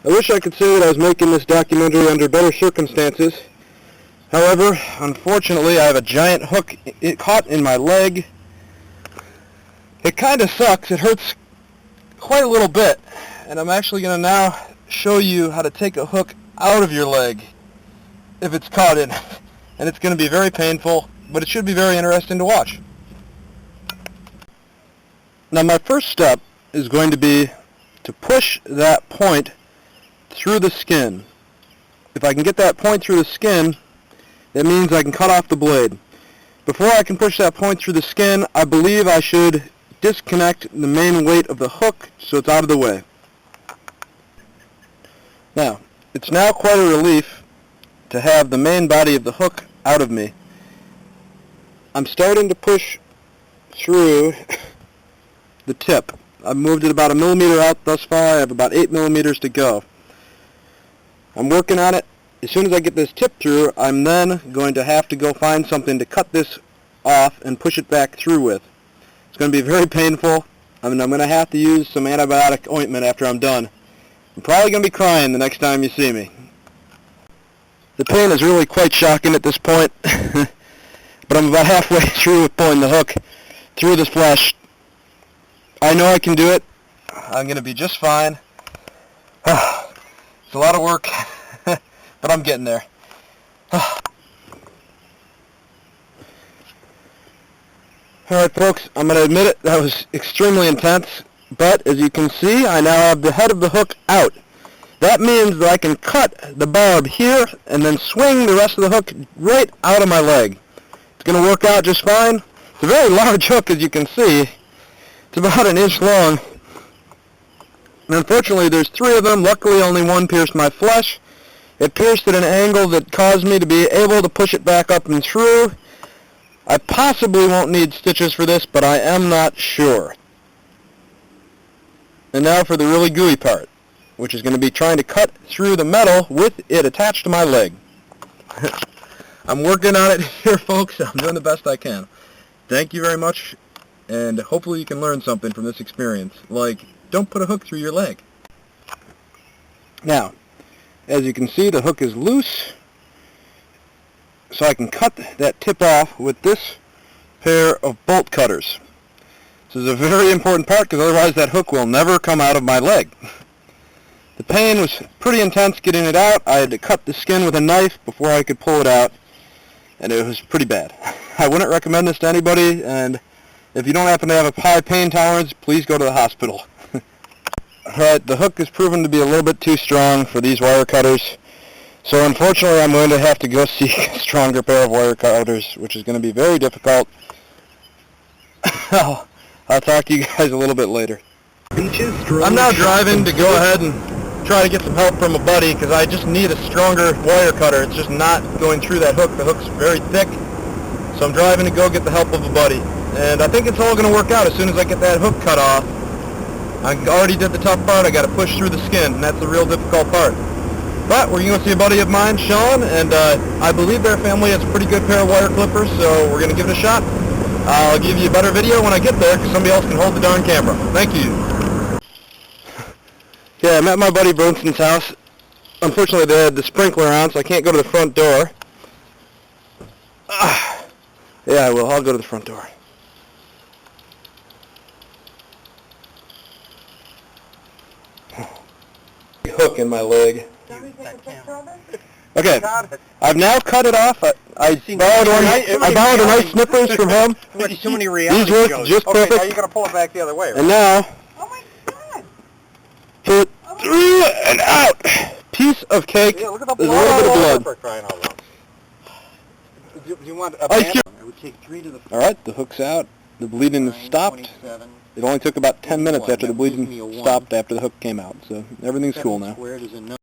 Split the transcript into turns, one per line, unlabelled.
I wish I could say that I was making this documentary under better circumstances. However, unfortunately, I have a giant hook caught in my leg. It kind of sucks. It hurts quite a little bit. And I'm actually going to now show you how to take a hook out of your leg if it's caught in it. And it's going to be very painful, but it should be very interesting to watch. Now my first step is going to be to push that point through the skin. If I can get that point through the skin, that means I can cut off the blade. Before I can push that point through the skin, I believe I should disconnect the main weight of the hook so it's out of the way. Now, it's now quite a relief to have the main body of the hook out of me. I'm starting to push through the tip. I've moved it about 1 millimeter out thus far. I have about 8 millimeters to go. I'm working on it. As soon as I get this tip through, I'm then going to have to go find something to cut this off and push it back through with. It's going to be very painful. I'm going to have to use some antibiotic ointment after I'm done. I'm probably going to be crying the next time you see me. The pain is really quite shocking at this point, but I'm about halfway through with pulling the hook through the flesh. I know I can do it. I'm going to be just fine. It's a lot of work, but I'm getting there. Alright folks, I'm going to admit it, that was extremely intense, but as you can see, I now have the head of the hook out. That means that I can cut the barb here and then swing the rest of the hook right out of my leg. It's going to work out just fine. It's a very large hook, as you can see. It's about 1 inch long. And unfortunately, there's 3 of them. Luckily, only one pierced my flesh. It pierced at an angle that caused me to be able to push it back up and through. I possibly won't need stitches for this, but I am not sure. And now for the really gooey part, which is going to be trying to cut through the metal with it attached to my leg. I'm working on it here, folks. I'm doing the best I can. Thank you very much, and hopefully you can learn something from this experience, like don't put a hook through your leg. Now, as you can see, the hook is loose, so I can cut that tip off with this pair of bolt cutters. This is a very important part because otherwise that hook will never come out of my leg. The pain was pretty intense getting it out. I had to cut the skin with a knife before I could pull it out, and it was pretty bad. I wouldn't recommend this to anybody, and if you don't happen to have a high pain tolerance, please go to the hospital. Alright, the hook is proven to be a little bit too strong for these wire cutters, so unfortunately I'm going to have to go seek a stronger pair of wire cutters, which is going to be very difficult. I'll talk to you guys a little bit later. I'm now driving to go ahead and try to get some help from a buddy because I just need a stronger wire cutter. It's just not going through that hook. The hook's very thick, so I'm driving to go get the help of a buddy. And I think it's all going to work out as soon as I get that hook cut off. I already did the tough part. I got to push through the skin, and that's the real difficult part. But we're going to see a buddy of mine, Sean, and I believe their family has a pretty good pair of wire clippers, so we're going to give it a shot. I'll give you a better video when I get there because somebody else can hold the darn camera. Thank you. Yeah, I'm at my buddy Brunson's house. Unfortunately, they had the sprinkler on, so I can't go to the front door. Yeah, I will. I'll go to the front door. Hook in my leg. Okay, I've now cut it off. I borrowed a nice snippers from him.
So many reality
These work
shows.
just
Okay,
perfect.
now you got to pull it back the other way, right?
And now,
Oh my God!
pull it through and out. Piece of cake.
Yeah, look at the
There's a
blood.
little bit of blood.
For crying out loud. Do you want a
Ice
band?
cube.
I would take 3 to the
Alright, the hook's out. The bleeding has stopped.
27.
It only took about 10 minutes after the
That gives
bleeding
me a 1.
stopped after the hook came out. So everything's cool now.
Squared is a